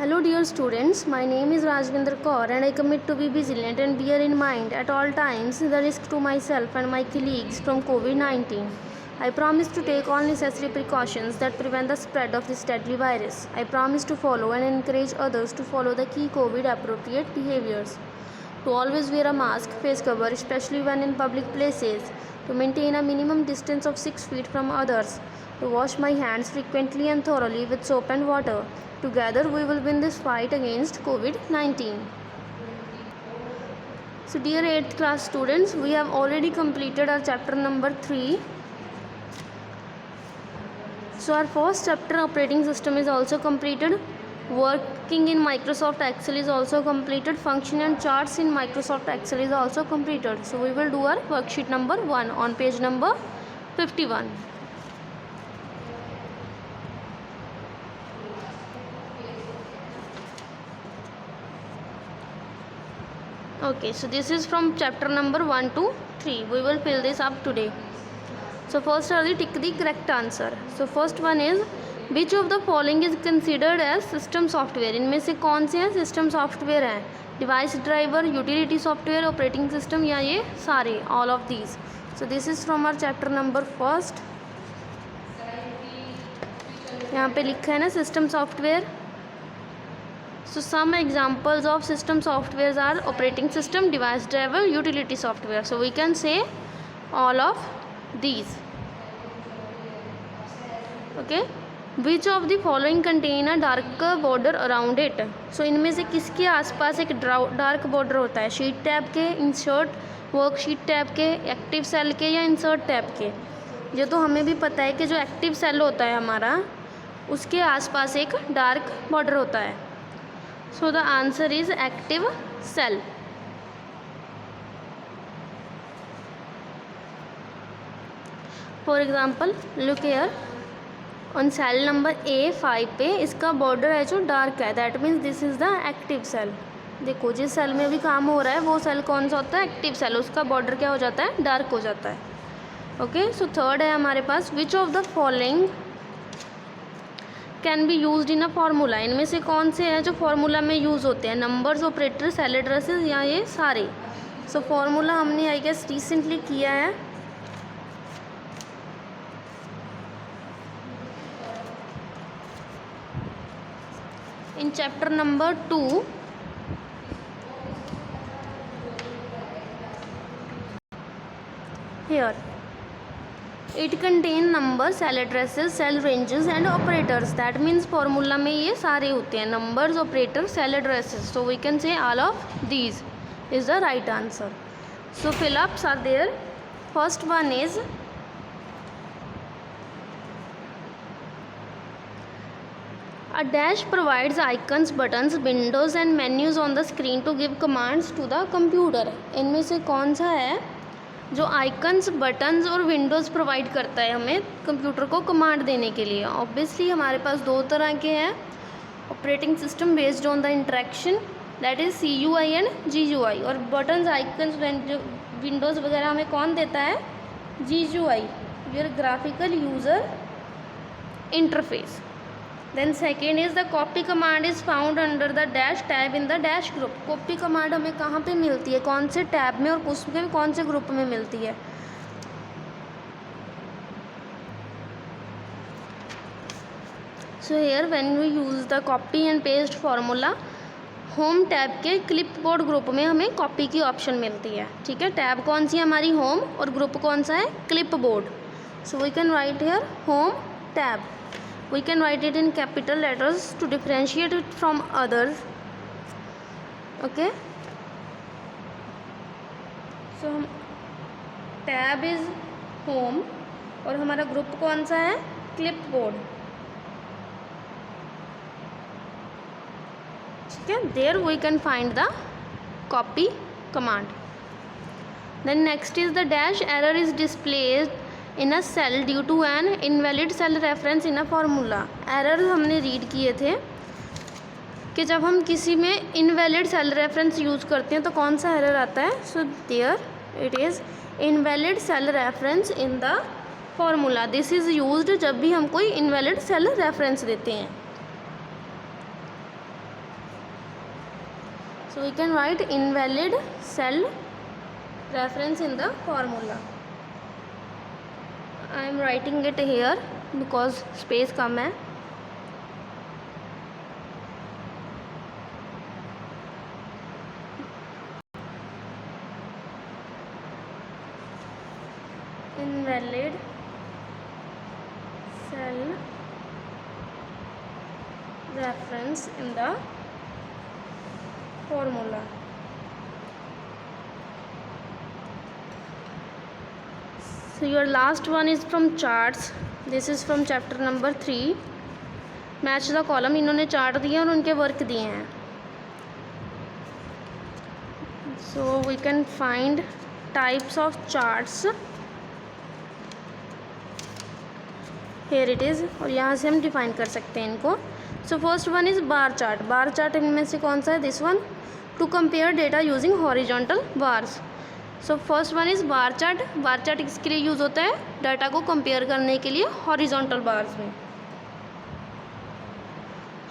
Hello dear students, my name is Rajvinder Kaur and I commit to be vigilant and bear in mind at all times the risk to myself and my colleagues from COVID-19. I promise to take all necessary precautions that prevent the spread of this deadly virus. I promise to follow and encourage others to follow the key COVID appropriate behaviors. To always wear a mask, face cover, especially when in public places. To maintain a minimum distance of 6 feet from others. To wash my hands frequently and thoroughly with soap and water. Together we will win this fight against COVID-19. So dear 8th class students, we have already completed our chapter number 3. So our first chapter, operating system, is also completed. Working in Microsoft Excel is also completed. Function and charts in Microsoft Excel is also completed. So we will do our worksheet number 1 on page number 51. Okay, so this is from chapter number 1 to 3. We will fill this up today. So first are the tick the correct answer. So first one is, which of the following is considered as system software? इनमें से कौन से हैं system software हैं? Device driver, utility software, operating system, या ये सारे, all of these. So this is from our chapter number 1. यहाँ पे लिखा है ना system software. So some examples of system softwares are operating system, device driver, utility software. So we can say all of these. Okay. Which of the following contain a dark border around it? So इनमें से किसके आसपास एक dark border होता है? Sheet tab के, insert worksheet tab के, active cell के, या इंसर्ट टैब के? ये तो हमें भी पता है कि जो एक्टिव सेल होता है हमारा, उसके आसपास एक डार्क बॉर्डर होता है. So the answer is active cell. For example, look here. On cell number A5 पे इसका बॉर्डर है जो डार्क है. That means this is the active cell. देखो जिस सेल में भी काम हो रहा है वो सेल कौन सा होता है? Active cell. उसका बॉर्डर क्या हो जाता है? डार्क हो जाता है. ओके. सो थर्ड है हमारे पास, which of the following can be use in a formula? इनमें से कौन से हैं जो फार्मूला में यूज़ होते हैं? नंबर्स, ऑपरेटर, सेल एड्रेसेस, या ये सारे? सो फार्मूला हमने आई गेस रिसेंटली किया है. In chapter number 2 here it contain numbers, cell addresses, cell ranges and operators. That means formula में ये सारे होते हैं, numbers, operators, cell addresses. So we can say all of these is the right answer. So fill ups are there. First one is, a dash provides icons, buttons, windows and menus on the screen to give commands to the computer. इनमें से कौन सा है जो icons, buttons और Windows provide करता है हमें कंप्यूटर को कमांड देने के लिए? ऑब्वियसली हमारे पास दो तरह के हैं. Operating system based on the interaction, that is CUI and GUI. और बटन्स, आइकन्स, विंडोज़ वगैरह हमें कौन देता है? GUI, your graphical user interface. Then second is the copy command is found under the dash tab in the dash group. Copy command हमें कहाँ पे मिलती है? कौन से टैब में और उसमें कौन से ग्रुप में मिलती है? So here when we use the copy and paste formula, home tab के क्लिपबोर्ड ग्रुप में हमें कॉपी की ऑप्शन मिलती है. ठीक है. टैब कौन सी है हमारी? होम. और ग्रुप कौन सा है? Clipboard. So we can write here home tab. We can write it in capital letters to differentiate it from others. Okay. So tab is home और हमारा ग्रुप कौन सा है? clipboard. ठीक है. There we can find the copy command. Then next is the dash error is displayed in a cell due to an invalid cell reference in a formula. Error हमने read किए थे कि जब हम किसी में इनवैलिड सेल रेफरेंस यूज़ करते हैं तो कौन सा एरर आता है? So there it is invalid cell reference in the formula. This is used जब भी हम कोई इनवैलिड सेल रेफरेंस देते हैं. So we can write invalid cell reference in the formula. I am writing it here because space कम है. Invalid cell reference in the formula. So your last one is from charts. This is from chapter number 3. Match the column. इन्होंने chart दिए और उनके work दिए हैं. So we can find types of charts. Here it is. और यहाँ से हम डिफाइन कर सकते हैं इनको. So first one is bar chart. Bar chart इनमें से कौन सा है? This one. To compare data using horizontal bars. So first one is bar chart. Bar chart किसके लिए यूज़ होता है? डाटा को कंपेयर करने के लिए हॉरिजॉन्टल बार्स में.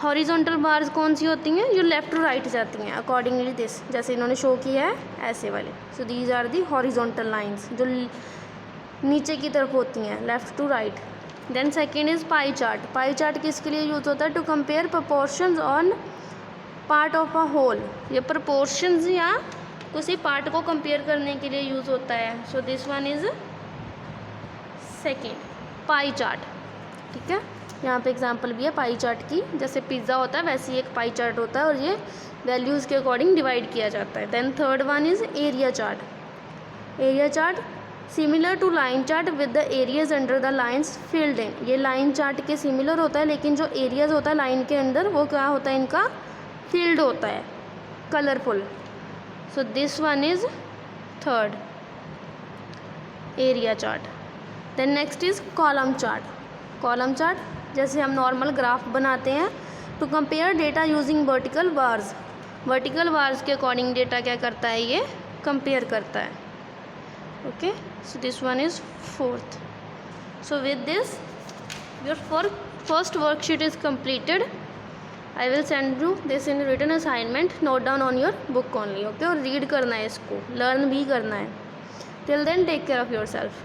हॉरिजॉन्टल बार्स कौन सी होती हैं? जो लेफ़्ट टू राइट जाती हैं अकॉर्डिंगली दिस, जैसे इन्होंने शो किया है ऐसे वाले. So these are the horizontal lines जो नीचे की तरफ होती हैं, left to right. Then second is pie chart. Pie chart किसके लिए यूज़ होता है? To compare proportions on part of a whole. ये प्रपोर्शंस या किसी पार्ट को कंपेयर करने के लिए यूज़ होता है. सो this one is second pie chart. ठीक है, यहाँ पे एग्जांपल भी है पाई चार्ट की. जैसे पिज़्ज़ा होता है वैसे ही एक पाई चार्ट होता है और ये वैल्यूज़ के अकॉर्डिंग डिवाइड किया जाता है. Then third one is area chart. Area chart similar to line chart with the areas under the lines filled in. ये लाइन चार्ट के सिमिलर होता है लेकिन जो एरियाज होता है लाइन के अंदर वो क्या होता है? इनका फील्ड होता है, colourful. So this one is third area chart. Then next is column chart. Column chart जैसे हम नॉर्मल ग्राफ बनाते हैं. To compare data using vertical bars. Vertical bars के अकॉर्डिंग डेटा क्या करता है? ये कंपेयर करता है. Okay, so this one is fourth. So with this your first worksheet is completed. I will send you this in written assignment. Note down on your book only. Okay, और read करना है इसको, learn भी करना है. Till then take care of yourself.